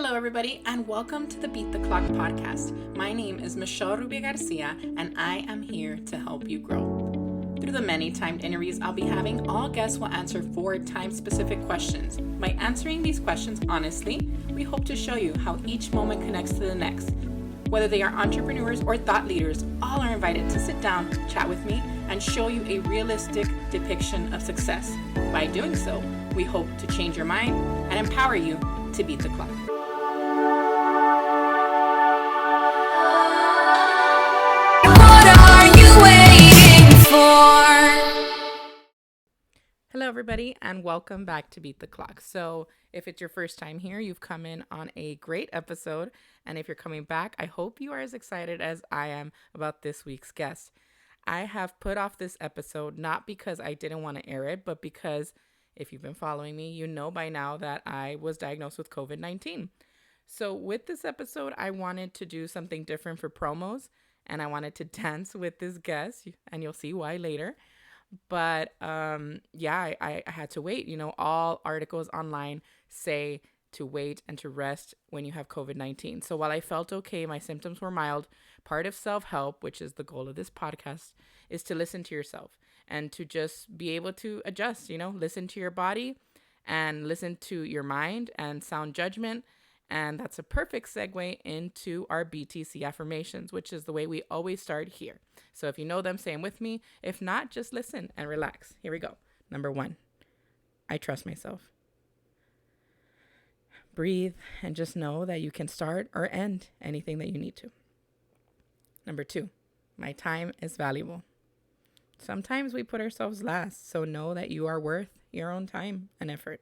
Hello, everybody, and welcome to the Beat the Clock podcast. My name is Michelle Rubio-Garcia, and I am here to help you grow. Through the many timed interviews I'll be having, all guests will answer 4 time-specific questions. By answering these questions honestly, we hope to show you how each moment connects to the next. Whether they are entrepreneurs or thought leaders, all are invited to sit down, chat with me, and show you a realistic depiction of success. By doing so, we hope to change your mind and empower you to beat the clock. Hello, everybody, and welcome back to Beat the Clock. So if it's your first time here, you've come in on a great episode. And if you're coming back, I hope you are as excited as I am about this week's guest. I have put off this episode not because I didn't want to air it, but because if you've been following me, you know by now that I was diagnosed with COVID-19. So with this episode, I wanted to do something different for promos, and I wanted to dance with this guest, and you'll see why later. But I had to wait. You know, all articles online say to wait and to rest when you have COVID-19. So while I felt okay, my symptoms were mild. Part of self-help, which is the goal of this podcast, is to listen to yourself and to just be able to adjust, listen to your body and listen to your mind and sound judgment. And that's a perfect segue into our BTC affirmations, which is the way we always start here. So if you know them, say them with me. If not, just listen and relax. Here we go. Number 1, I trust myself. Breathe and just know that you can start or end anything that you need to. Number 2, my time is valuable. Sometimes we put ourselves last, so know that you are worth your own time and effort.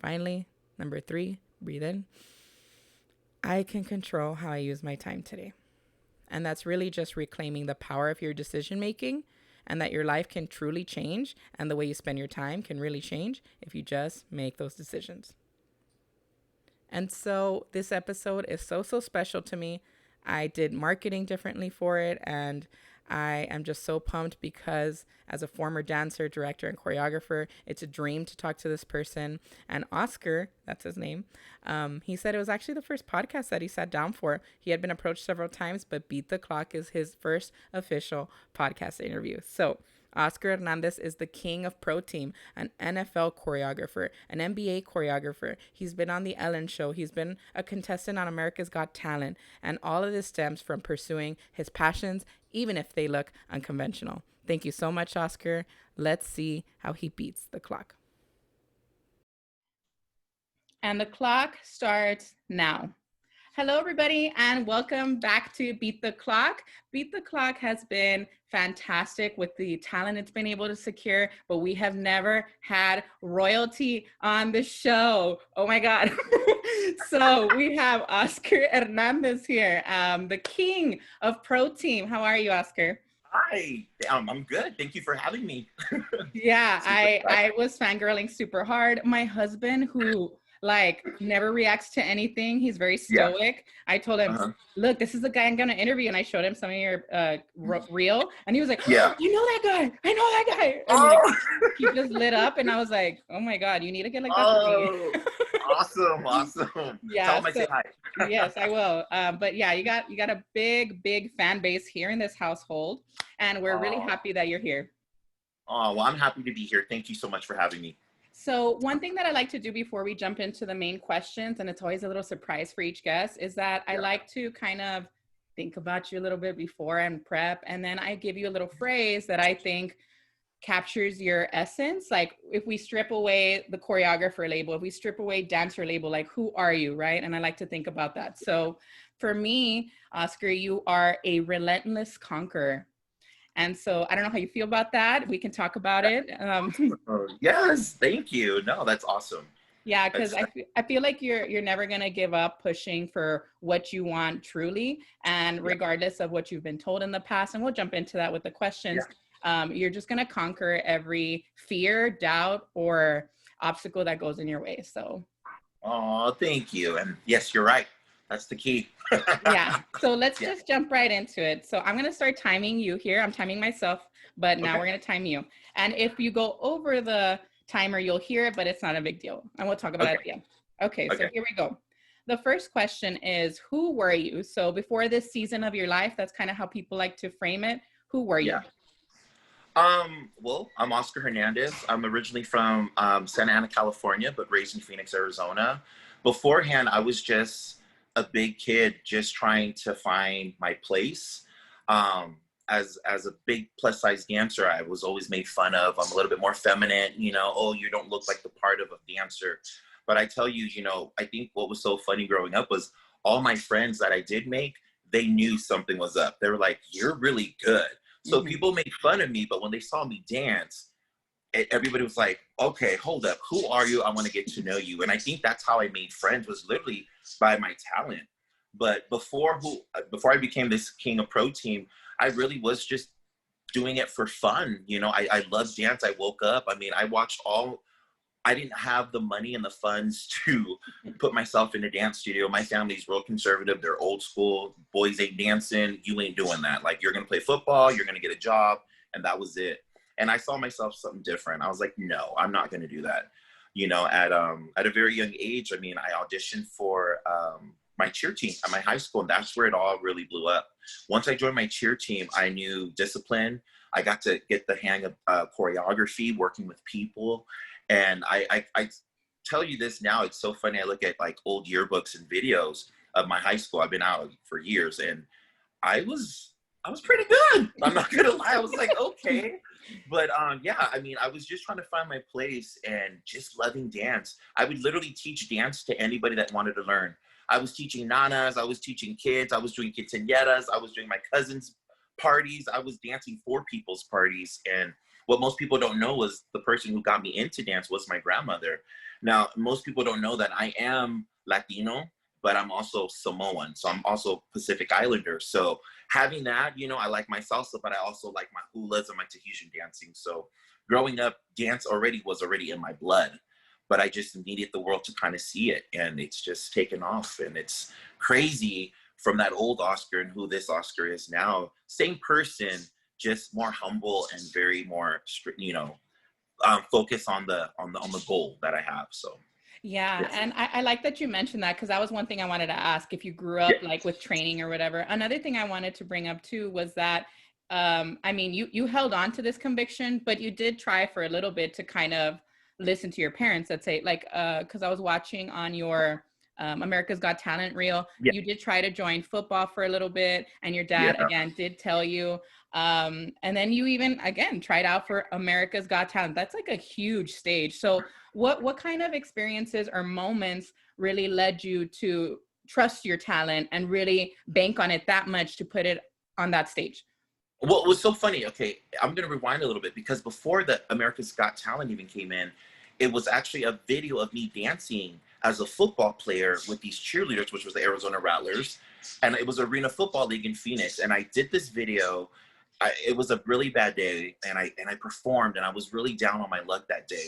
Finally, number 3, breathe in. I can control how I use my time today. And that's really just reclaiming the power of your decision making, and that your life can truly change, and the way you spend your time can really change if you just make those decisions. And so this episode is so special to me. I did marketing differently for it, and I am just so pumped because as a former dancer, director, and choreographer, it's a dream to talk to this person. And Oscar, that's his name, he said it was actually the first podcast that he sat down for. He had been approached several times, but Beat the Clock is his first official podcast interview. So Oscar Hernandez is the king of Pro Team, an NFL choreographer, an NBA choreographer. He's been on The Ellen Show. He's been a contestant on America's Got Talent. And all of this stems from pursuing his passions, even if they look unconventional. Thank you so much, Oscar. Let's see how he beats the clock. And the clock starts now. Hello, everybody, and welcome back to Beat the Clock. Beat the Clock has been fantastic with the talent it's been able to secure, but we have never had royalty on the show. Oh my God. So we have Oscar Hernandez here, the king of Pro Team. How are you, Oscar? Hi, I'm good. Thank you for having me. Yeah, I was fangirling super hard. My husband, who never reacts to anything. He's very stoic. Yeah. I told him, look, this is the guy I'm going to interview. And I showed him some of your reel. And he was like, yeah, I know that guy. I know that guy. And he just lit up. And I was like, oh my God, you need to get like that for me. Awesome. Yeah. Tell him I say hi. Yes, I will. But yeah, you got a big fan base here in this household. And we're really happy that you're here. Oh, well, I'm happy to be here. Thank you so much for having me. So one thing that I like to do before we jump into the main questions, and it's always a little surprise for each guest, is that I like to kind of think about you a little bit before and prep. And then I give you a little phrase that I think captures your essence. Like if we strip away the choreographer label, if we strip away dancer label, like who are you, right? And I like to think about that. So for me, Oscar, you are a relentless conqueror. And so I don't know how you feel about that. We can talk about it. Yes, thank you. No, that's awesome. Yeah, because I feel like you're never going to give up pushing for what you want truly. And regardless of what you've been told in the past, and we'll jump into that with the questions, you're just going to conquer every fear, doubt, or obstacle that goes in your way. So. Oh, thank you. And yes, you're right. That's the key. Yeah. So let's just jump right into it. So I'm going to start timing you here. I'm timing myself, but now we're going to time you. And if you go over the timer, you'll hear it, but it's not a big deal. And we'll talk about it at the end. Okay. So here we go. the first question is, who were you? So before this season of your life, that's kind of how people like to frame it. Who were you? Yeah. Well, I'm Oscar Hernandez. I'm originally from Santa Ana, California, but raised in Phoenix, Arizona. Beforehand, I was just a big kid, just trying to find my place. As a big plus size dancer, I was always made fun of. I'm a little bit more feminine, you know. Oh, you don't look like the part of a dancer. But I tell you, you know, I think what was so funny growing up was all my friends that I did make, they knew something was up. They were like, "You're really good." So people made fun of me, but when they saw me dance, everybody was like, okay, hold up. Who are you? I want to get to know you. And I think that's how I made friends, was literally by my talent. But before I became this King of Pro Team, I really was just doing it for fun. You know, I love dance. I woke up. I mean, I didn't have the money and the funds to put myself in a dance studio. My family's real conservative. They're old school. Boys ain't dancing. You ain't doing that. Like, you're going to play football. You're going to get a job. And that was it. And I saw myself something different. I was like, no, I'm not going to do that. You know, at a very young age, I mean, I auditioned for my cheer team at my high school. And that's where it all really blew up. Once I joined my cheer team, I knew discipline. I got to get the hang of choreography, working with people. And I tell you this now, it's so funny. I look at like old yearbooks and videos of my high school. I've been out for years, and I was pretty good. I'm not gonna lie. I was like, okay. But yeah, I mean, I was just trying to find my place and just loving dance. I would literally teach dance to anybody that wanted to learn. I was teaching nanas, I was teaching kids, I was doing quinceañeras, I was doing my cousins' parties, I was dancing for people's parties. And what most people don't know was the person who got me into dance was my grandmother. Now, most people don't know that I am Latino, but I'm also Samoan. So I'm also Pacific Islander. So having that, you know, I like my salsa, but I also like my hulas and my Tahitian dancing. So growing up, dance was already in my blood, but I just needed the world to kind of see it. And it's just taken off. And it's crazy from that old Oscar and who this Oscar is now. Same person, just more humble and very more, you know, focus on the goal that I have. So yeah, and I like that you mentioned that, because that was one thing I wanted to ask, if you grew up like with training or whatever. Another thing I wanted to bring up too was that I mean, you held on to this conviction, but you did try for a little bit to kind of listen to your parents, let's say, like because I was watching on your America's Got Talent reel, you did try to join football for a little bit, and your dad again did tell you, and then you even again tried out for America's Got Talent. That's like a huge stage. So what kind of experiences or moments really led you to trust your talent and really bank on it that much to put it on that stage? Well, it was so funny. Okay, I'm going to rewind a little bit, because before the America's Got Talent even came in, it was actually a video of me dancing as a football player with these cheerleaders, which was the Arizona Rattlers. And it was Arena Football League in Phoenix. And I did this video. It was a really bad day, and I performed, and I was really down on my luck that day.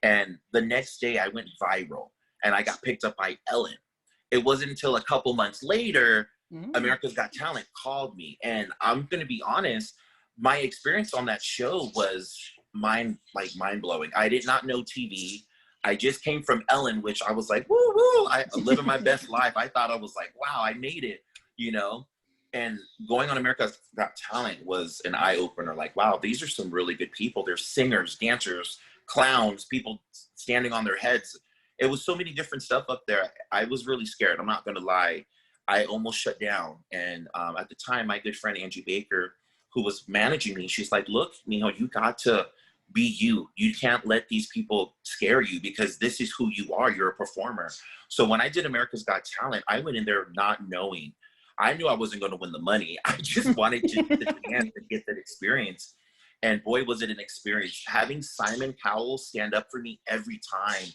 And the next day I went viral, and I got picked up by Ellen. It wasn't until a couple months later, America's Got Talent called me. And I'm going to be honest, my experience on that show was mind blowing. I did not know TV. I just came from Ellen, which I was like, woo woo, I'm living my best life. I thought I was like, wow, I made it, you know? And going on America's Got Talent was an eye opener. Like, wow, these are some really good people. There's singers, dancers, clowns, people standing on their heads. It was so many different stuff up there. I was really scared. I'm not going to lie. I almost shut down. And at the time, my good friend, Angie Baker, who was managing me, she's like, look, Mijo, you got to be you. You can't let these people scare you, because this is who you are. You're a performer. So when I did America's Got Talent, I went in there not knowing. I knew I wasn't going to win the money. I just wanted to dance and get that experience. And boy, was it an experience. Having Simon Cowell stand up for me every time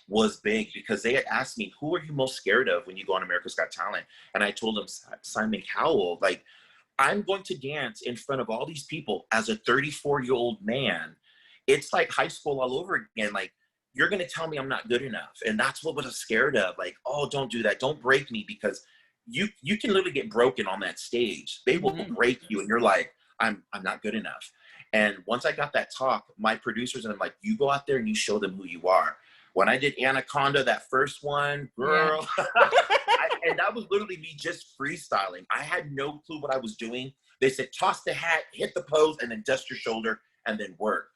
was big, because they had asked me, who are you most scared of when you go on America's Got Talent? And I told them, Simon Cowell. Like, I'm going to dance in front of all these people as a 34-year-old man. It's like high school all over again. Like, you're going to tell me I'm not good enough. And that's what I was scared of. Like, oh, don't do that. Don't break me, because you can literally get broken on that stage. They will break you, and you're like, I'm not good enough. And once I got that talk, my producers and I'm like, you go out there and you show them who you are. When I did Anaconda, that first one, girl, And that was literally me just freestyling. I had no clue what I was doing. They said, toss the hat, hit the pose, and then dust your shoulder, and then work.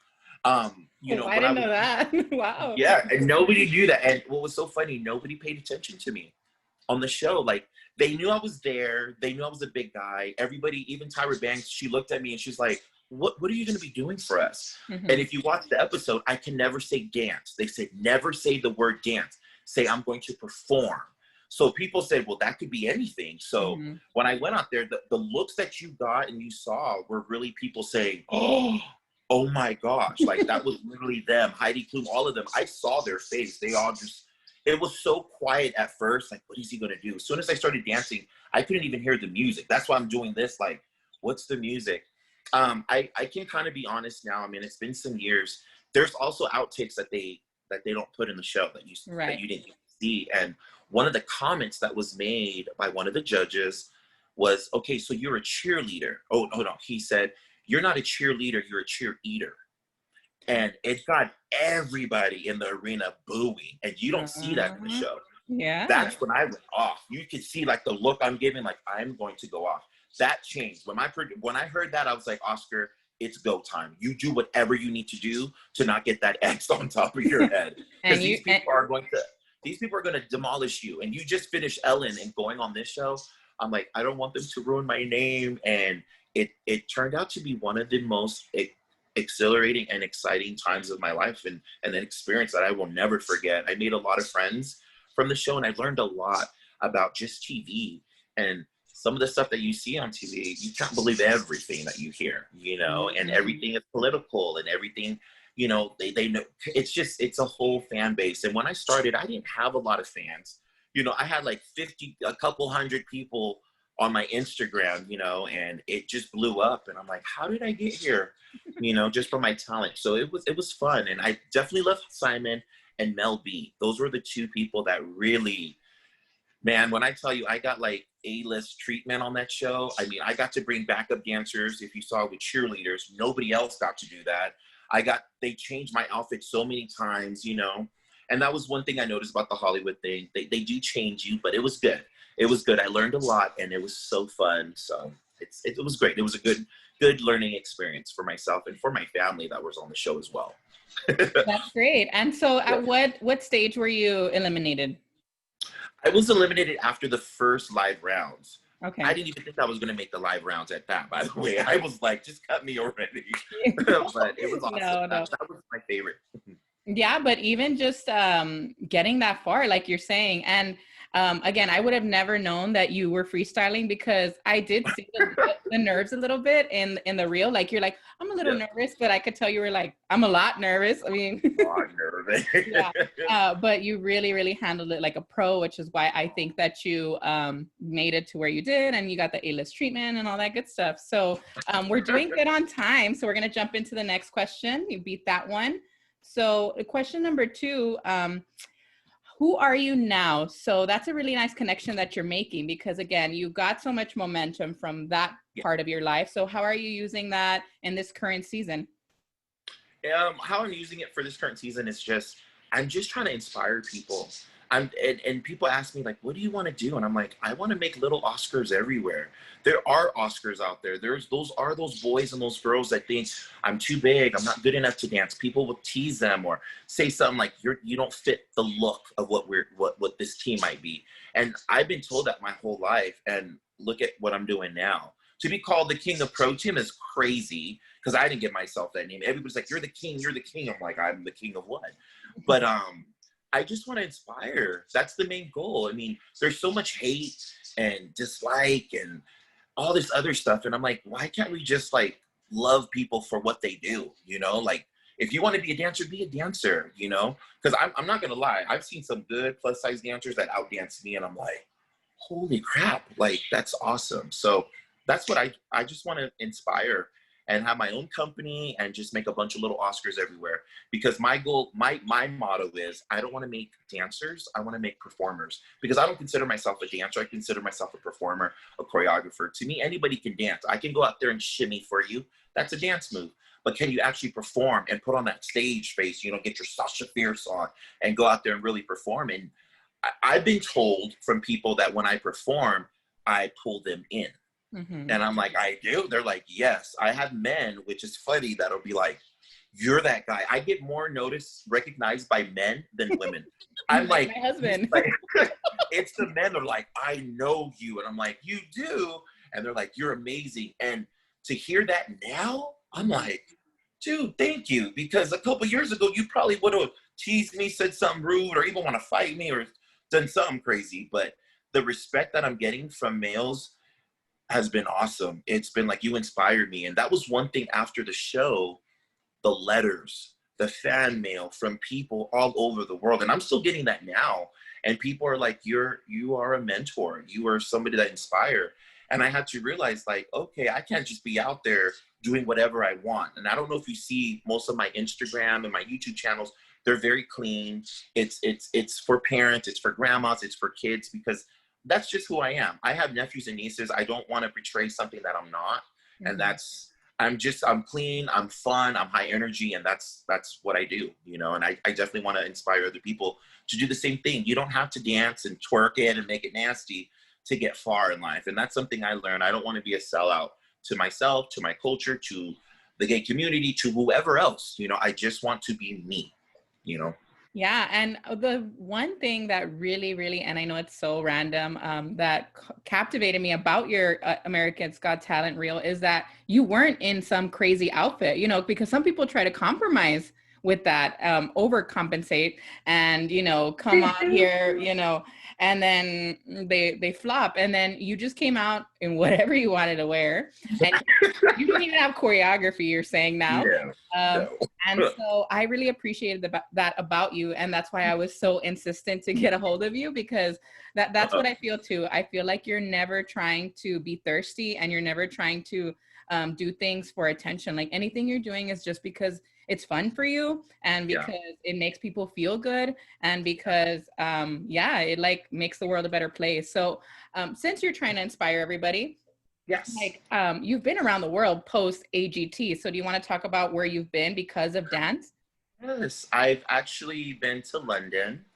You know, I didn't know that. Wow. Yeah, and nobody knew that. And what was so funny, nobody paid attention to me on the show. Like, they knew I was there. They knew I was a big guy. Everybody, even Tyra Banks, she looked at me and she's like, what are you going to be doing for us? And if you watch the episode, I can never say dance. They said, never say the word dance. Say, I'm going to perform. So people said, well, that could be anything. So when I went out there, the looks that you got and you saw were really people saying, oh my gosh. Like, that was literally them. Heidi Klum, all of them. I saw their face. They all just, it was so quiet at first. Like, what is he going to do? As soon as I started dancing, I couldn't even hear the music. That's why I'm doing this. Like, what's the music? I can kind of be honest now. I mean, it's been some years. There's also outtakes that they don't put in the show that you didn't see. And one of the comments that was made by one of the judges was, okay, so you're a cheerleader. Oh, no. He said, you're not a cheerleader, you're a cheer eater. And it got everybody in the arena booing. And you don't see that in the show. Yeah. That's when I went off. You could see like the look I'm giving, like I'm going to go off. That changed. When I heard that, I was like, Oscar, it's go time. You do whatever you need to do to not get that X on top of your head. Because these people are going to demolish you. And you just finished Ellen and going on this show. I'm like, I don't want them to ruin my name. And it turned out to be one of the most exhilarating and exciting times of my life, and an experience that I will never forget. I made a lot of friends from the show, and I learned a lot about just TV and some of the stuff that you see on TV. You can't believe everything that you hear, you know, and everything is political and everything, you know, they know. It's a whole fan base. And when I started, I didn't have a lot of fans. You know, I had like a couple hundred people on my Instagram, you know, and it just blew up. And I'm like, how did I get here? You know, just from my talent. So it was fun. And I definitely love Simon and Mel B. Those were the two people that really, man, when I tell you, I got like A-list treatment on that show. I mean, I got to bring backup dancers. If you saw with cheerleaders, nobody else got to do that. They changed my outfit so many times, you know, and that was one thing I noticed about the Hollywood thing. They do change you, but it was good. It was good. I learned a lot, and it was so fun. So it was great. It was a good learning experience for myself and for my family that was on the show as well. That's great. And so at what stage were you eliminated? I was eliminated after the first live rounds. Okay. I didn't even think I was going to make the live rounds at that, by the way. I was like, just cut me already. But it was awesome. No. That was my favorite. Yeah, but even just getting that far, like you're saying, and again, I would have never known that you were freestyling, because I did see the nerves a little bit in the reel. Like, you're like, I'm a little nervous, but I could tell you were like, I'm a lot nervous. I mean, a lot nervous. But you really, really handled it like a pro, which is why I think that you made it to where you did, and you got the A-list treatment and all that good stuff. So we're doing good on time. So we're going to jump into the next question. You beat that one. So question number 2, who are you now? So that's a really nice connection that you're making, because again, you got so much momentum from that part of your life. So how are you using that in this current season? How I'm using it for this current season is I'm just trying to inspire people. And people ask me, like, what do you want to do? And I'm like, I want to make little Oscars everywhere. There are Oscars out there. Those boys and those girls that think I'm too big, I'm not good enough to dance. People will tease them or say something like, you don't fit the look of what this team might be. And I've been told that my whole life, and look at what I'm doing now. To be called the king of pro team is crazy, because I didn't give myself that name. Everybody's like, you're the king. I'm like, I'm the king of what? But I just want to inspire. That's the main goal. I mean, there's so much hate and dislike and all this other stuff. And I'm like, why can't we just like love people for what they do? You know, like, if you want to be a dancer, you know, because I'm not going to lie. I've seen some good plus size dancers that outdance me, and I'm like, holy crap, like, that's awesome. So that's what I just want to inspire and have my own company and just make a bunch of little Oscars everywhere. Because my goal, my motto is, I don't want to make dancers, I want to make performers. Because I don't consider myself a dancer, I consider myself a performer, a choreographer. To me, anybody can dance. I can go out there and shimmy for you. That's a dance move. But can you actually perform and put on that stage face, you know, get your Sasha Fierce on and go out there and really perform? And I've been told from people that when I perform, I pull them in. Mm-hmm. And I'm like, I do? They're like, yes. I have men, which is funny, that'll be like, you're that guy. I get more recognized by men than women. I'm like, my husband. like, it's the men that are like, I know you. And I'm like, you do? And they're like, you're amazing. And to hear that now, I'm like, dude, thank you. Because a couple years ago, you probably would have teased me, said something rude, or even want to fight me or done something crazy. But the respect that I'm getting from males has been awesome. It's been like, you inspired me. And that was one thing after the show, the letters, the fan mail from people all over the world. And I'm still getting that now. And people are like, you are a mentor. You are somebody that inspire. And I had to realize, like, okay, I can't just be out there doing whatever I want. And I don't know if you see most of my Instagram and my YouTube channels, they're very clean. It's for parents, it's for grandmas, it's for kids, because that's just who I am. I have nephews and nieces. I don't want to portray something that I'm not. And I'm clean, I'm fun, I'm high energy, and that's what I do, you know. And I definitely want to inspire other people to do the same thing. You don't have to dance and twerk it and make it nasty to get far in life. And that's something I learned. I don't want to be a sellout to myself, to my culture, to the gay community, to whoever else. You know, I just want to be me, you know. Yeah. And the one thing that really, really, and I know it's so random, that captivated me about your America's Got Talent reel is that you weren't in some crazy outfit, you know, because some people try to compromise with that, overcompensate and, you know, come on here, you know, and then they flop. And then you just came out in whatever you wanted to wear. And you didn't even have choreography, you're saying now. No. And so I really appreciated that about you. And that's why I was so insistent to get a hold of you, because that's what I feel too. I feel like you're never trying to be thirsty, and you're never trying to do things for attention. Like anything you're doing is just because it's fun for you, and because it makes people feel good, and because it like makes the world a better place. So since you're trying to inspire everybody, Yes. like you've been around the world post AGT. So do you want to talk about where you've been because of dance? Yes, I've actually been to London.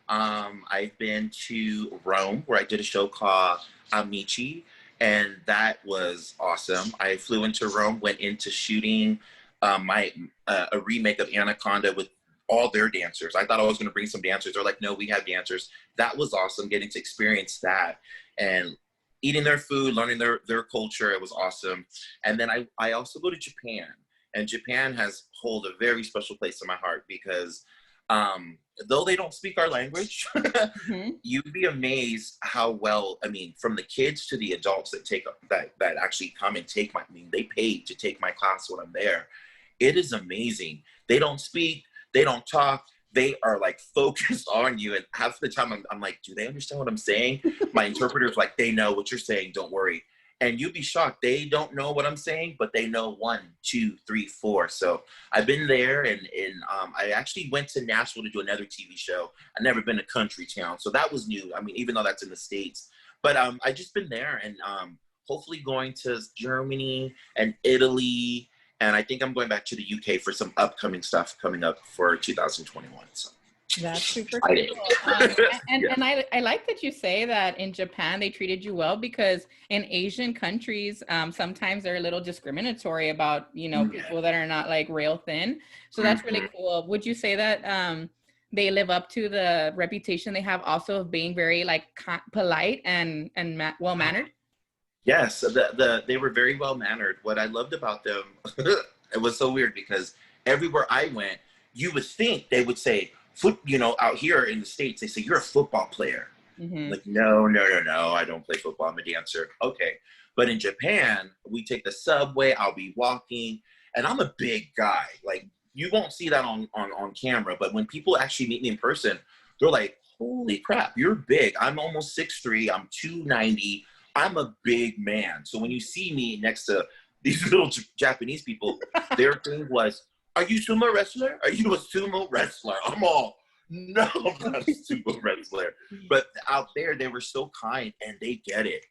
I've been to Rome, where I did a show called Amici, and that was awesome. I flew into Rome, went into shooting a remake of Anaconda with all their dancers. I thought I was going to bring some dancers. They're like, no, we have dancers. That was awesome, getting to experience that and eating their food, learning their culture. It was awesome. And then I also go to Japan. And Japan hold a very special place in my heart, because though they don't speak our language, you'd be amazed how well, I mean, from the kids to the adults that actually come and take they paid to take my class when I'm there. It is amazing. They don't speak, they don't talk, they are like focused on you. And half the time I'm like, do they understand what I'm saying? My interpreter's like, they know what you're saying, don't worry. And you'd be shocked. They don't know what I'm saying, but they know 1, 2, 3, 4. So I've been there, and I actually went to Nashville to do another TV show. I've never been to country town, so that was new. I mean, even though that's in the States, but I just been there, and hopefully going to Germany and Italy, and I think I'm going back to the UK for some upcoming stuff coming up for 2021. So. That's super cool. And I like that you say that in Japan they treated you well, because in Asian countries sometimes they're a little discriminatory about, you know, people that are not like rail thin. So that's really cool. Would you say that they live up to the reputation they have also of being very like polite and well mannered? Yes, they were very well mannered. What I loved about them, it was so weird, because everywhere I went, you would think they would say, you know, out here in the States, they say, you're a football player. Like, no, I don't play football, I'm a dancer. Okay. But in Japan, we take the subway, I'll be walking, and I'm a big guy. Like, you won't see that on camera, but when people actually meet me in person, they're like, holy crap, you're big. I'm almost 6'3", I'm 290. I'm a big man. So when you see me next to these little Japanese people, their thing was, are you sumo wrestler? Are you a sumo wrestler? I'm all, no, I'm not a sumo wrestler. But out there, they were so kind, and they get it.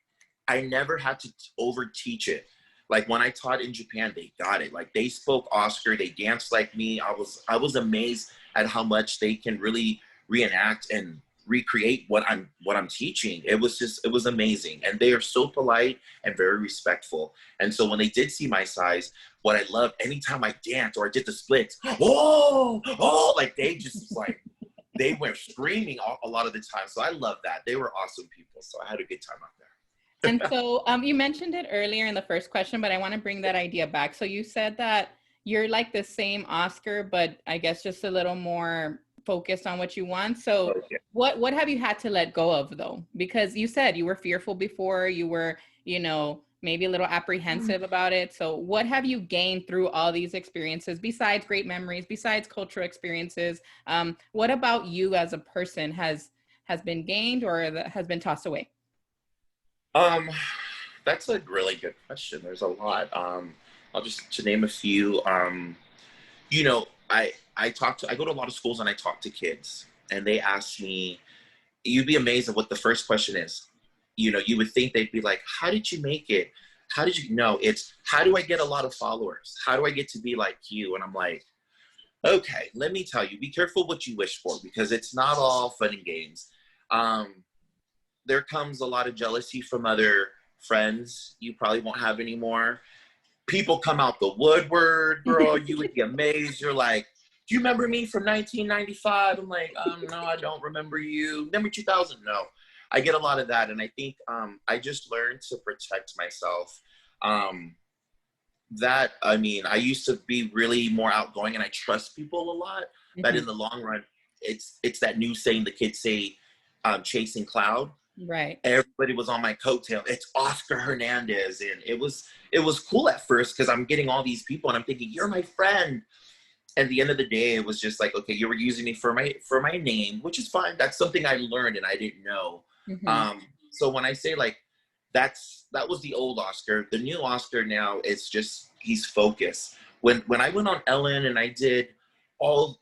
I never had to over teach it. Like when I taught in Japan, they got it. Like they spoke Oscar, they danced like me. I was amazed at how much they can really reenact and recreate what I'm teaching. It was amazing. And they are so polite and very respectful. And so when they did see my size, what I loved, anytime I danced or I did the splits, oh, like they just like, they were screaming a lot of the time. So I love that. They were awesome people. So I had a good time out there. And so you mentioned it earlier in the first question, but I want to bring that idea back. So you said that you're like the same Oscar, but I guess just a little more focused on what you want. So Okay. what have you had to let go of though? Because you said you were fearful before, you were, maybe a little apprehensive about it. So what have you gained through all these experiences besides great memories, besides cultural experiences? What about you as a person has been gained or has been tossed away? That's a really good question. There's a lot. I'll just to name a few. I go to a lot of schools and I talk to kids and they ask me, you'd be amazed at what the first question is. You would think they'd be like, how did you make it? How did you know? It's how do I get a lot of followers? How do I get to be like you? And I'm like, okay, let me tell you, be careful what you wish for because it's not all fun and games. There comes a lot of jealousy from other friends you probably won't have anymore. People come out the woodward, bro. You would be amazed. You're like, do you remember me from 1995? I'm like, no, I don't remember you. Remember 2000? No. I get a lot of that. And I think I just learned to protect myself. I used to be really more outgoing and I trust people a lot. Mm-hmm. But in the long run, it's that new saying the kids say, chasing cloud. Right. Everybody was on my coattail. It's Oscar Hernandez. And it was cool at first because I'm getting all these people and I'm thinking, you're my friend. At the end of the day, it was just like, okay, you were using me for my name, which is fine. That's something I learned and I didn't know. Mm-hmm. So when I say like, that was the old Oscar. The new Oscar now is just, he's focused. When I went on Ellen and I did all,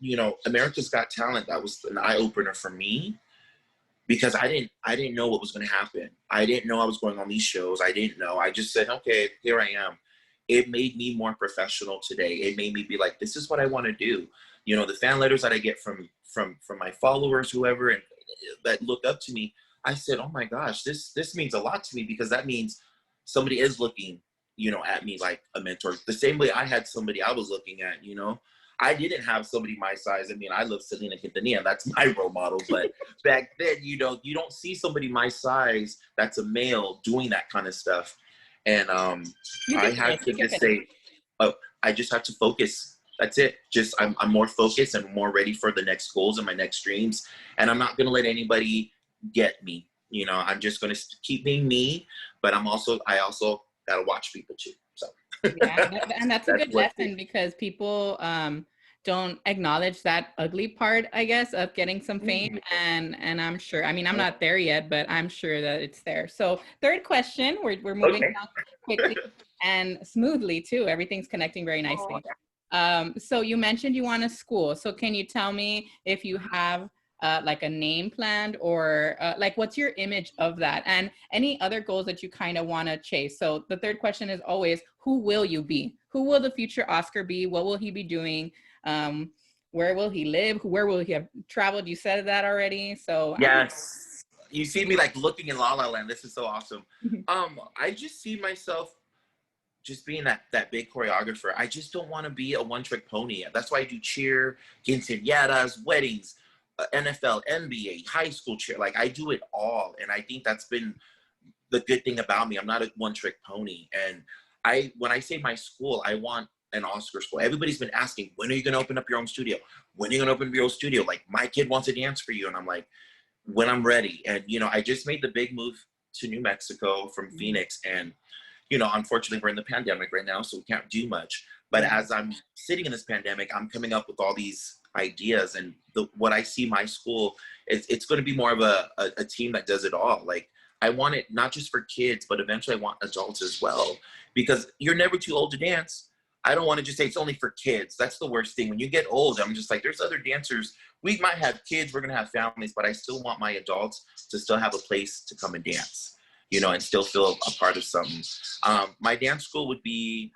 America's Got Talent, that was an eye opener for me. Because I didn't know what was going to happen. I didn't know I was going on these shows. I didn't know. I just said, okay, here I am. It made me more professional today. It made me be like, this is what I want to do. The fan letters that I get from my followers, whoever, and that look up to me, I said, oh my gosh, this means a lot to me because that means somebody is looking, at me like a mentor. The same way I had somebody I was looking at, I didn't have somebody my size. I mean, I love Selena Quintanilla. That's my role model. But back then, you don't see somebody my size that's a male doing that kind of stuff. And I had to just say, I just have to focus. That's it. Just I'm more focused and more ready for the next goals and my next dreams. And I'm not going to let anybody get me. I'm just going to keep being me. But I also got to watch people too. So. Yeah, and that's a good lesson because people don't acknowledge that ugly part, I guess, of getting some fame. And I'm sure, I'm not there yet, but I'm sure that it's there. So third question, we're moving down quickly and smoothly too. Everything's connecting very nicely. So you mentioned you want a school. So can you tell me if you have like a name planned or like what's your image of that and any other goals that you kind of want to chase? So the third question is always, who will you be? Who will the future Oscar be? What will he be doing? Where will he live? Where will he have traveled? You said that already. So yes, you see me like looking in La La Land. This is so awesome. I just see myself just being that big choreographer. I just don't want to be a one-trick pony. That's why I do cheer, quinceañeras, weddings, NFL, NBA, high school cheer. Like I do it all. And I think that's been the good thing about me. I'm not a one-trick pony. And when I say my school, I want an Oscar school. Everybody's been asking, when are you going to open up your own studio? When are you going to open up your own studio? Like my kid wants to dance for you. And I'm like, when I'm ready. And, I just made the big move to New Mexico from Phoenix. And, unfortunately we're in the pandemic right now, so we can't do much. But as I'm sitting in this pandemic, I'm coming up with all these ideas. And what I see my school, it's going to be more of a team that does it all. Like I want it not just for kids, but eventually I want adults as well. Because you're never too old to dance. I don't want to just say it's only for kids. That's the worst thing. When you get old, I'm just like, there's other dancers. We might have kids, we're going to have families, but I still want my adults to still have a place to come and dance, and still feel a part of something. My dance school would be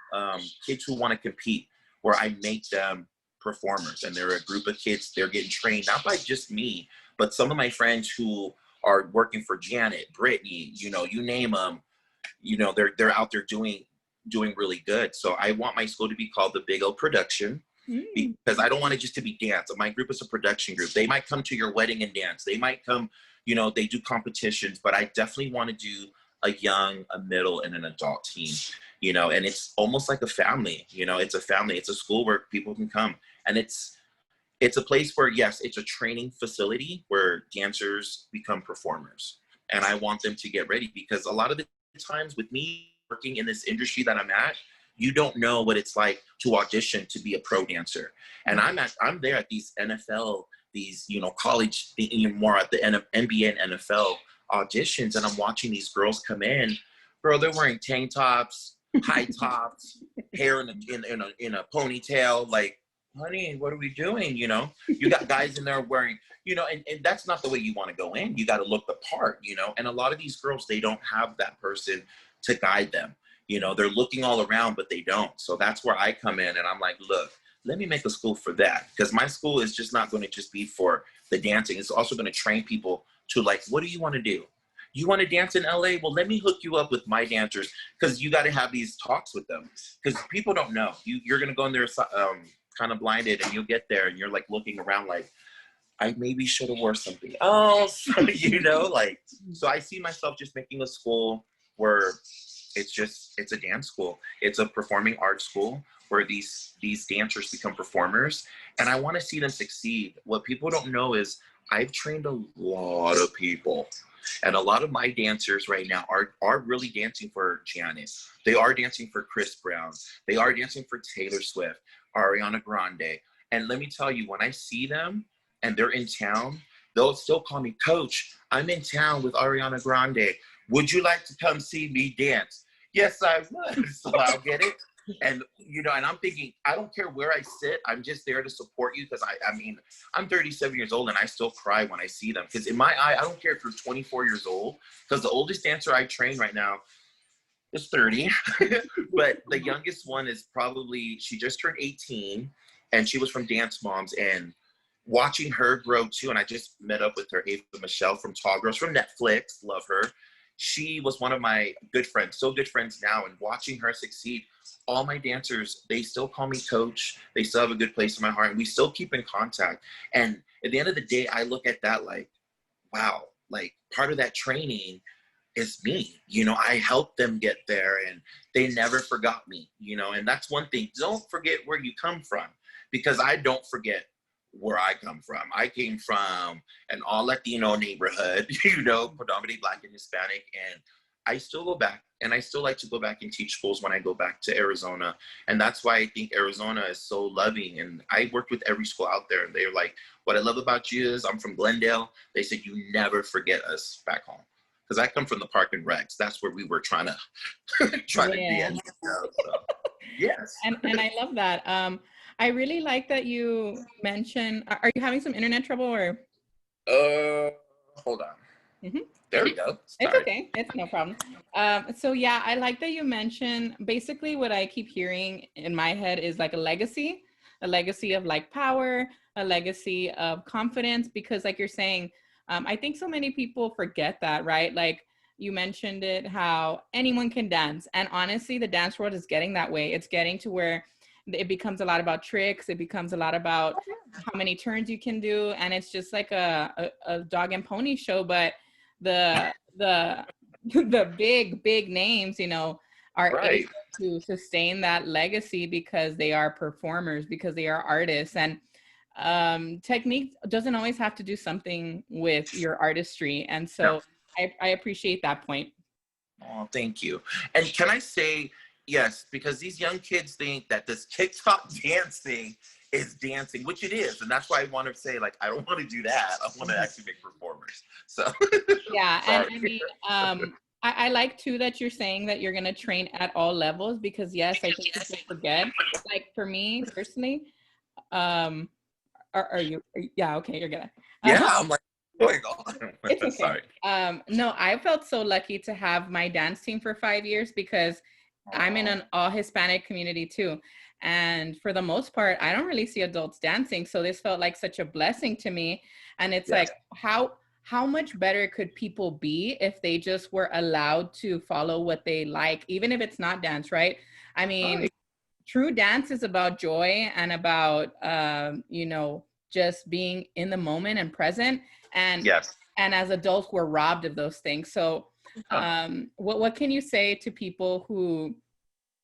kids who want to compete, where I make them performers. And they're a group of kids, they're getting trained, not by just me, But some of my friends who are working for Janet, Brittany, you know, you name them, you know, they're out there doing really good. So I want my school to be called the Big O Production, because I don't want it just to be dance. My group is a production group. They might come to your wedding and dance. They might come, you know, they do competitions, but I definitely want to do a young, a middle, and an adult team, you know, and it's almost like a family, you know, it's a family. It's a school where people can come, and it's a place where, yes, it's a training facility where dancers become performers. And I want them to get ready, because a lot of the times with me working in this industry that I'm at, you don't know what it's like to audition to be a pro dancer. And I'm there at these NFL, these, you know, college, even more at the NBA and NFL auditions, and I'm watching these girls come in. Girl, they're wearing tank tops, high tops, hair in a ponytail. Like, honey, what are we doing? You know, you got guys in there wearing, you know, and that's not the way you want to go in. You got to look the part, you know, and a lot of these girls, they don't have that person to guide them. You know, they're looking all around, but they don't. So that's where I come in, and I'm like, look, let me make a school for that, because my school is just not going to just be for the dancing. It's also going to train people to, like, what do you want to do? You want to dance in LA? Well, let me hook you up with my dancers, because you got to have these talks with them, because people don't know. You're going to go in there kind of blinded, and you'll get there and you're like looking around like, I maybe should have wore something else, you know, like, so I see myself just making a school where it's a dance school. It's a performing arts school where these dancers become performers, and I want to see them succeed. What people don't know is I've trained a lot of people, and a lot of my dancers right now are really dancing for Janet. They are dancing for Chris Brown. They are dancing for Taylor Swift, Ariana Grande. And let me tell you, when I see them and they're in town, they'll still call me, Coach, I'm in town with Ariana Grande. Would you like to come see me dance? Yes, I would. So I'll get it. And, you know, and I'm thinking, I don't care where I sit. I'm just there to support you, because I mean, I'm 37 years old and I still cry when I see them. Because in my eye, I don't care if you're 24 years old, because the oldest dancer I train right now is 30. But the youngest one is probably, she just turned 18, and she was from Dance Moms, and watching her grow too. And I just met up with her, Ava Michelle from Tall Girls from Netflix. Love her. She was one of my good friends, so good friends now, and watching her succeed. All my dancers, they still call me coach. They still have a good place in my heart, and we still keep in contact. And at the end of the day, I look at that like, wow, like part of that training is me. You know, I helped them get there, and they never forgot me, you know, and that's one thing. Don't forget where you come from, because I don't forget where I come from. I came from an all Latino neighborhood, you know, predominantly Black and Hispanic, and I still go back, and I still like to go back and teach schools when I go back to Arizona. And that's why I think Arizona is so loving. And I worked with every school out there, and they're like, what I love about you is I'm from Glendale. They said, you never forget us back home. Because I come from the Park and Recs. That's where we were trying to be at. So, yes. And I love that. I really like that you mentioned, are you having some internet trouble or? Hold on. There we go. Sorry. It's okay. It's no problem. So yeah, I like that you mentioned, basically what I keep hearing in my head is like a legacy of like power, a legacy of confidence, because like you're saying, I think so many people forget that, right? Like you mentioned it, how anyone can dance. And honestly, the dance world is getting that way. It's getting to where it becomes a lot about tricks. It becomes a lot about how many turns you can do. And it's just like a dog and pony show, but the big names, you know, are able to sustain that legacy because they are performers, because they are artists. And technique doesn't always have to do something with your artistry. And so I appreciate that point. Oh, thank you. And can I say, yes, because these young kids think that this TikTok dancing is dancing, which it is. And that's why I want to say, like, I don't want to do that. I want to actually make performers. So yeah. And I mean, I like too that you're saying that you're going to train at all levels, because yes, I think people forget. Like for me personally, are you? Yeah, okay, you're gonna. Yeah, I'm like, going on. It's okay. Sorry. No, I felt so lucky to have my dance team for 5 years, because I'm in an all Hispanic community too. And for the most part, I don't really see adults dancing. So this felt like such a blessing to me. And it's Yeah. like, how much better could people be if they just were allowed to follow what they like, even if it's not dance, right? I mean, Right. true dance is about joy and about, just being in the moment and present. And Yes. and as adults, we're robbed of those things. So Huh. what can you say to people who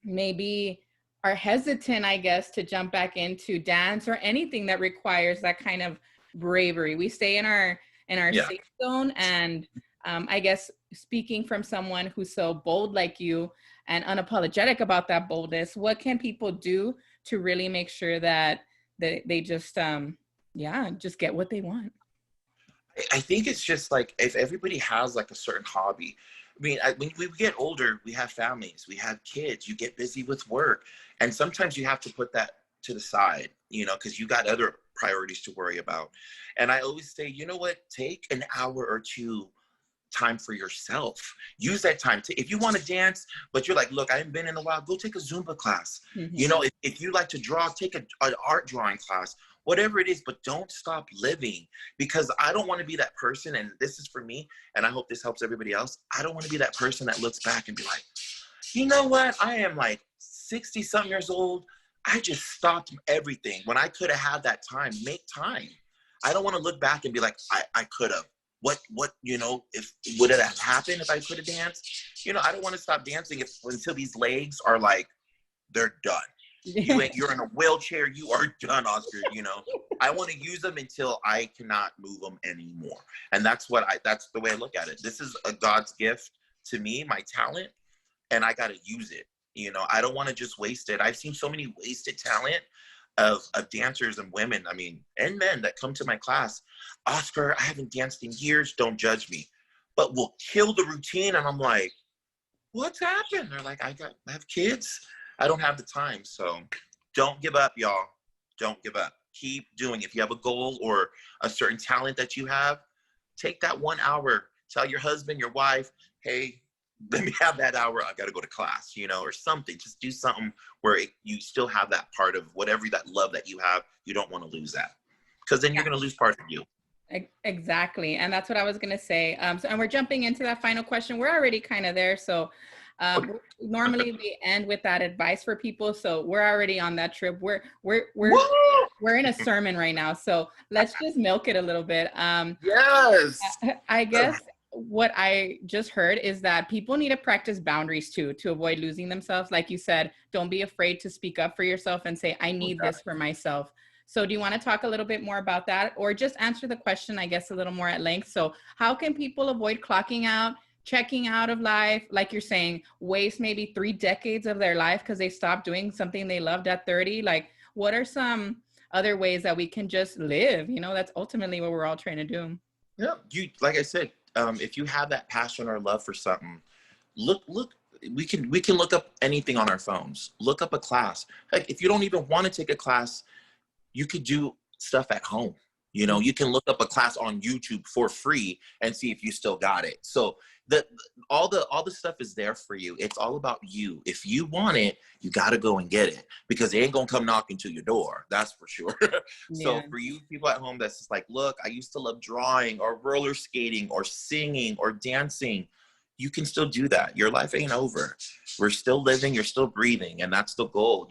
maybe are hesitant, I guess, to jump back into dance or anything that requires that kind of bravery? We stay in our Yeah. safe zone. And I guess speaking from someone who's so bold like you and unapologetic about that boldness, what can people do to really make sure that they just just get what they want? I think it's just like if everybody has like a certain hobby. I mean, when we get older, we have families, we have kids, you get busy with work. And sometimes you have to put that to the side, because you got other priorities to worry about. And I always say, you know what, take an hour or two time for yourself. Use that time to, if you want to dance, but you're like, look, I haven't been in a while, go take a Zumba class. Mm-hmm. If you like to draw, take an art drawing class, whatever it is, but don't stop living, because I don't want to be that person. And this is for me. And I hope this helps everybody else. I don't want to be that person that looks back and be like, you know what? I am like 60 something years old. I just stopped everything when I could have had that time. Make time. I don't want to look back and be like, I could have. What, if would it have happened if I could have danced? I don't want to stop dancing until these legs are like, they're done. You're in a wheelchair, you are done, Oscar. I want to use them until I cannot move them anymore. And that's the way I look at it. This is a God's gift to me, my talent, and I got to use it. I don't want to just waste it. I've seen so many wasted talent of dancers and women, and men that come to my class. Oscar, I haven't danced in years, don't judge me, but we'll kill the routine. And I'm like, what's happened? They're like, I have kids. I don't have the time. So don't give up, y'all. Don't give up. Keep doing it. If you have a goal or a certain talent that you have, take that 1 hour. Tell your husband, your wife, hey, let me have that hour. I got to go to class, or something. Just do something where you still have that part of whatever, that love that you have. You don't want to lose that, because then you're going to lose part of you. Exactly. And that's what I was going to say. And we're jumping into that final question. We're already kind of there. So normally we end with that advice for people. So we're already on that trip. We're in a sermon right now. So let's just milk it a little bit. Yes. I guess what I just heard is that people need to practice boundaries too, to avoid losing themselves. Like you said, don't be afraid to speak up for yourself and say, I need this for myself. So do you want to talk a little bit more about that, or just answer the question, I guess, a little more at length? So how can people avoid clocking out, checking out of life, like you're saying, waste maybe 3 decades of their life because they stopped doing something they loved at 30? Like, what are some other ways that we can just live? That's ultimately what we're all trying to do. Yeah, like I said, if you have that passion or love for something, look. We can look up anything on our phones. Look up a class. Like, if you don't even want to take a class, you could do stuff at home. You can look up a class on YouTube for free and see if you still got it. So all the stuff is there for you. It's all about you. If you want it, you got to go and get it, because they ain't gonna come knocking to your door. That's for sure. So for you people at home that's just like, look, I used to love drawing or roller skating or singing or dancing, you can still do that. Your life ain't over. We're still living, you're still breathing, and that's the goal.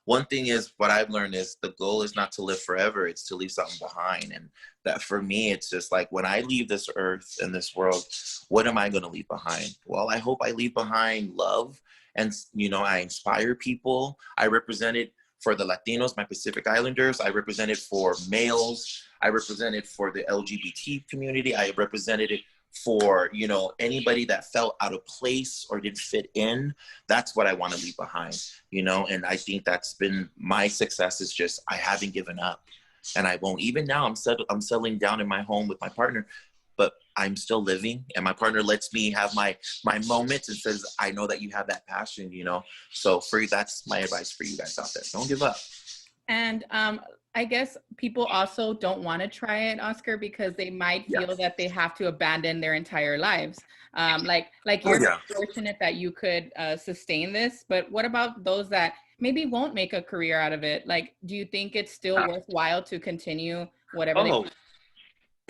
One thing is, what I've learned is the goal is not to live forever, it's to leave something behind. And that for me, it's just like, when I leave this earth and this world, what am I going to leave behind? Well, I hope I leave behind love. And, I inspire people. I represented for the Latinos, my Pacific Islanders. I represented for males. I represented for the LGBT community. I represented it for, anybody that felt out of place or didn't fit in. That's what I want to leave behind, and I think that's been my success, is just, I haven't given up, and I won't. Even now, I'm settling down in my home with my partner, but I'm still living, and my partner lets me have my moments and says, I know that you have that passion, so that's my advice for you guys out there. Don't give up. And I guess people also don't want to try it, Oscar, because they might feel that they have to abandon their entire lives. Like you're fortunate that you could sustain this, but what about those that maybe won't make a career out of it. Like, do you think it's still worthwhile to continue whatever they Oh, want?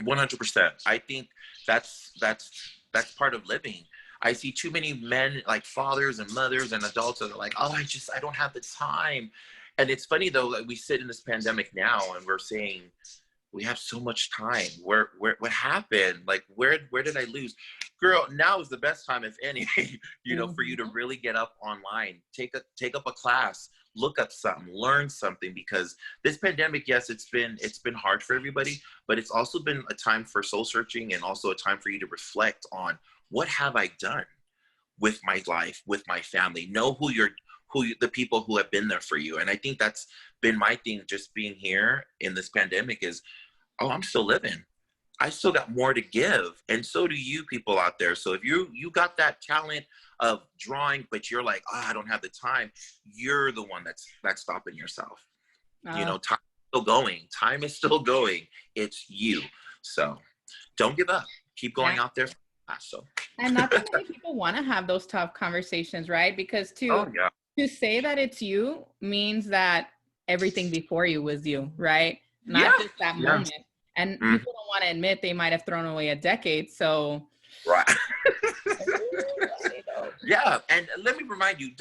100%. I think that's part of living. I see too many men, like fathers and mothers and adults, that are like, oh, I don't have the time. And it's funny though, like we sit in this pandemic now and we're saying we have so much time. What happened? Like where did I lose? Girl, now is the best time, if any, for you to really get up online, take up a class, look up something, learn something, because this pandemic, yes, it's been hard for everybody, but it's also been a time for soul searching, and also a time for you to reflect on, what have I done with my life, with my family? Know the people who have been there for you. And I think that's been my thing, just being here in this pandemic, is, oh, I'm still living. I still got more to give. And so do you people out there. So if you got that talent of drawing, but you're like, oh, I don't have the time, you're the one that's stopping yourself. Time is still going. Time is still going. It's you. So don't give up. Keep going out there. So. And not too many people want to have those tough conversations, right? Because to say that it's you means that everything before you was you, right? Not just that moment. And people don't want to admit they might have thrown away a decade. So right. Yeah. And let me remind you,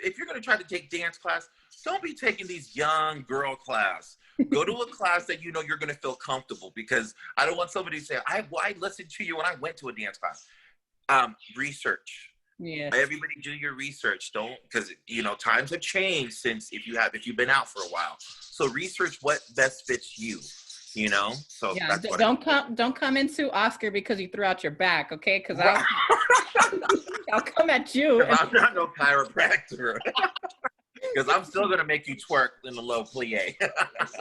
if you're going to try to take dance class, don't be taking these young girl class. Go to a class that you're going to feel comfortable, because I don't want somebody to say, I listened to you when I went to a dance class. Research. Yeah. Everybody do your research. Don't, because times have changed since if you've been out for a while. So research what best fits you. So that's what don't come into Oscar because you threw out your back, okay? Because I'll come at you. I'm not no chiropractor. Because I'm still gonna make you twerk in the low plie.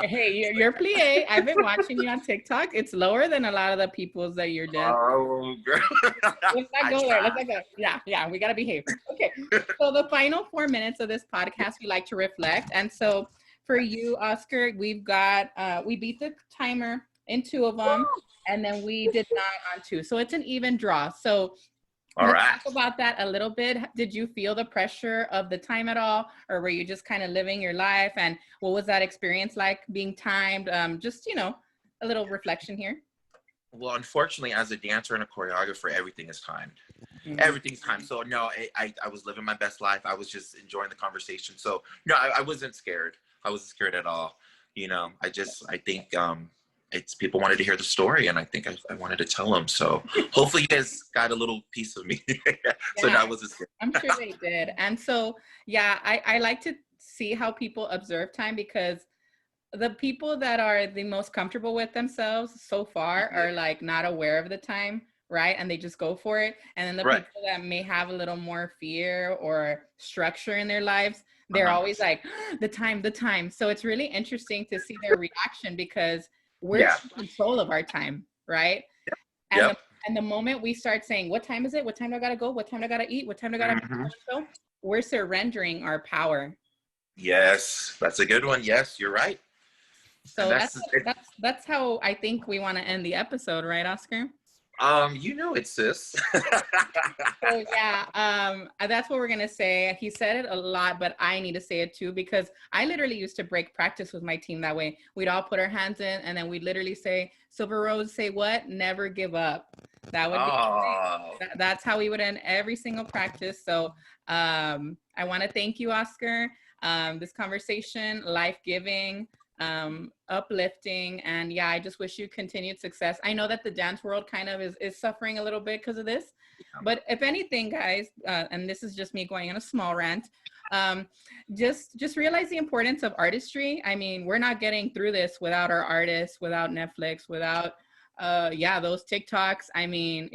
Hey, your plie, I've been watching you on TikTok. It's lower than a lot of the people's that you're doing. Oh, girl. Let's not go there. Let's not go. Yeah, we gotta behave. Okay. So the final 4 minutes of this podcast, we like to reflect, and so. For you, Oscar, we've got, we beat the timer in 2 of them, and then we did not on 2. So it's an even draw. So let's talk about that a little bit. Did you feel the pressure of the time at all, or were you just kind of living your life? And what was that experience like, being timed? Just, a little reflection here. Well, unfortunately, as a dancer and a choreographer, everything is timed. Everything's timed. So no, I was living my best life. I was just enjoying the conversation. So no, I wasn't scared. I wasn't scared at all. I think it's people wanted to hear the story, and I think I wanted to tell them. So hopefully you guys got a little piece of me. So that was scared. I'm sure they did. And so, I like to see how people observe time, because the people that are the most comfortable with themselves so far are like not aware of the time, right? And they just go for it. And then the people that may have a little more fear or structure in their lives, they're always like, the time. So it's really interesting to see their reaction, because we're in control of our time, right? And, the moment we start saying, what time is it? What time do I gotta go? What time do I gotta eat? What time do I gotta go? We're surrendering our power. Yes, that's a good one. Yes, you're right. So that's how I think we want to end the episode, right, Oscar? It, sis. So that's what we're gonna say. He said it a lot, but I need to say it too, because I literally used to break practice with my team that way. We'd all put our hands in, and then we'd literally say, Silver Rose, say what? Never give up. That would be that's how we would end every single practice. So I want to thank you, Oscar. This conversation, life-giving, uplifting, and I just wish you continued success. I know that the dance world kind of is suffering a little bit because of this, but if anything, guys, and this is just me going on a small rant, just realize the importance of artistry. I mean, we're not getting through this without our artists, without Netflix, without those TikToks. I mean,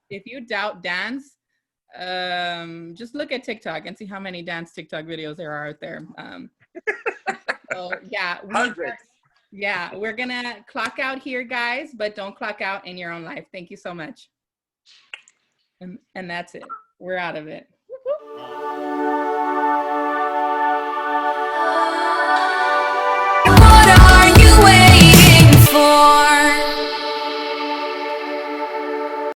if you doubt dance, just look at TikTok and see how many dance TikTok videos there are out there. So we're gonna clock out here, guys, but don't clock out in your own life. Thank you so much. And that's it. We're out of it.